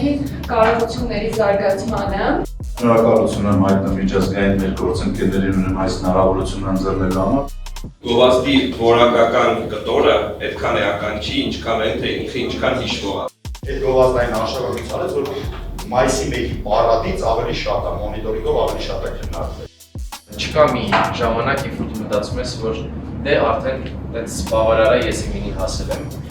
շարքի կարողությունների զարգացմանը։ Շնորհակալություն եմ հայտնում միջազգային մեր գործընկերներին ունեմ այս հնարավորությունը ընձեռնելու համար։ Գովազդի որակական կտորը այդքան էական չի, ինչքան այն թե ինքը ինչքան հիշվող է։ Այդ գովազդային արշավանքից արեց, որ մայիսի 1-ի պարադից ավելի շատ է, մոնիտորինգով ավելի շատ է քննարկվել։ Չկա մի ժամանակ, երբ որ դու մտածում ես, որ դե արդեն այդպես բավարար է, ես իմինի հասել եմ։